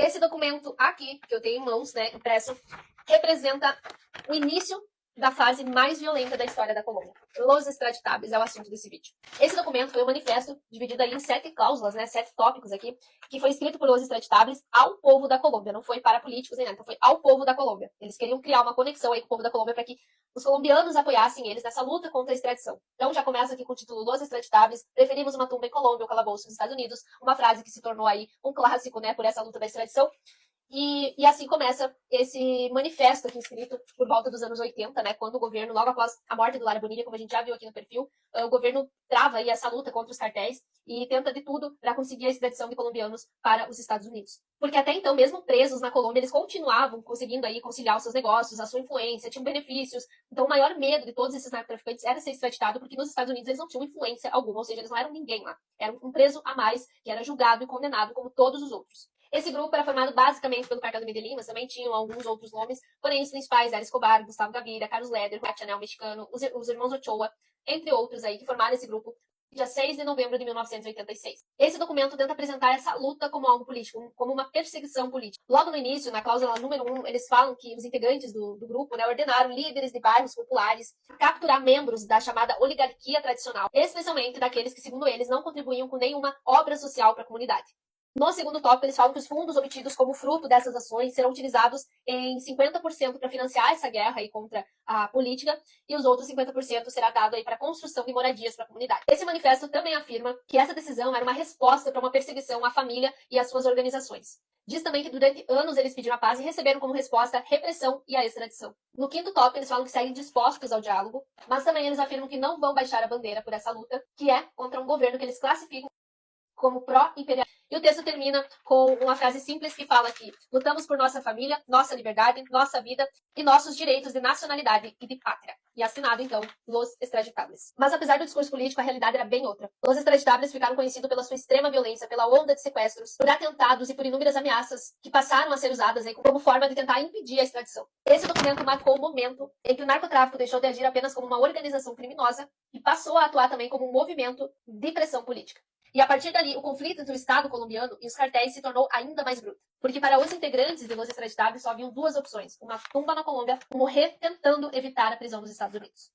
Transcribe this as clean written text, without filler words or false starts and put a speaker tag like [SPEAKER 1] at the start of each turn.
[SPEAKER 1] Esse documento aqui, que eu tenho em mãos, né, impresso, representa o início da fase mais violenta da história da Colômbia. Los extraditáveis é o assunto desse vídeo. Esse documento foi um manifesto dividido aí em 7 cláusulas, né, 7 tópicos aqui, que foi escrito por Los extraditáveis ao povo da Colômbia. Não foi para políticos nem nada, então foi ao povo da Colômbia. Eles queriam criar uma conexão aí com o povo da Colômbia para que os colombianos apoiassem eles nessa luta contra a extradição. Então já começa aqui com o título Los extraditáveis, preferimos uma tumba em Colômbia ou calabouço nos Estados Unidos, uma frase que se tornou aí um clássico, né, por essa luta da extradição. E assim começa esse manifesto aqui escrito por volta dos anos 80, né, quando o governo, logo após a morte do Lara Bonilla, como a gente já viu aqui no perfil, o governo trava aí essa luta contra os cartéis e tenta de tudo para conseguir a extradição de colombianos para os Estados Unidos. Porque até então, mesmo presos na Colômbia, eles continuavam conseguindo aí conciliar os seus negócios, a sua influência, tinham benefícios. Então o maior medo de todos esses narcotraficantes era ser extraditado, porque nos Estados Unidos eles não tinham influência alguma, ou seja, eles não eram ninguém lá. Era um preso a mais, que era julgado e condenado como todos os outros. Esse grupo era formado basicamente pelo Cartel do Medellín, mas também tinham alguns outros nomes, porém os principais eram Escobar, Gustavo Gaviria, Carlos Leder, Juan Chanel mexicano, os irmãos Ochoa, entre outros aí, que formaram esse grupo dia 6 de novembro de 1986. Esse documento tenta apresentar essa luta como algo político, como uma perseguição política. Logo no início, na cláusula número 1, eles falam que os integrantes do grupo, né, ordenaram líderes de bairros populares capturar membros da chamada oligarquia tradicional, especialmente daqueles que, segundo eles, não contribuíam com nenhuma obra social para a comunidade. No segundo tópico, eles falam que os fundos obtidos como fruto dessas ações serão utilizados em 50% para financiar essa guerra aí contra a política e os outros 50% será dado aí para a construção de moradias para a comunidade. Esse manifesto também afirma que essa decisão era uma resposta para uma perseguição à família e às suas organizações. Diz também que durante anos eles pediram a paz e receberam como resposta a repressão e a extradição. No quinto tópico, eles falam que seguem dispostos ao diálogo, mas também eles afirmam que não vão baixar a bandeira por essa luta, que é contra um governo que eles classificam como pró-imperial. E o texto termina com uma frase simples que fala que lutamos por nossa família, nossa liberdade, nossa vida e nossos direitos de nacionalidade e de pátria. E assinado, então, Los Extraditables. Mas apesar do discurso político, a realidade era bem outra. Los Extraditables ficaram conhecidos pela sua extrema violência, pela onda de sequestros, por atentados e por inúmeras ameaças que passaram a ser usadas aí como forma de tentar impedir a extradição. Esse documento marcou o momento em que o narcotráfico deixou de agir apenas como uma organização criminosa e passou a atuar também como um movimento de pressão política. E a partir dali, o conflito entre o Estado colombiano e os cartéis se tornou ainda mais bruto. Porque para os integrantes de Los Extraditables só haviam duas opções: uma tumba na Colômbia ou morrer tentando evitar a prisão nos Estados Unidos.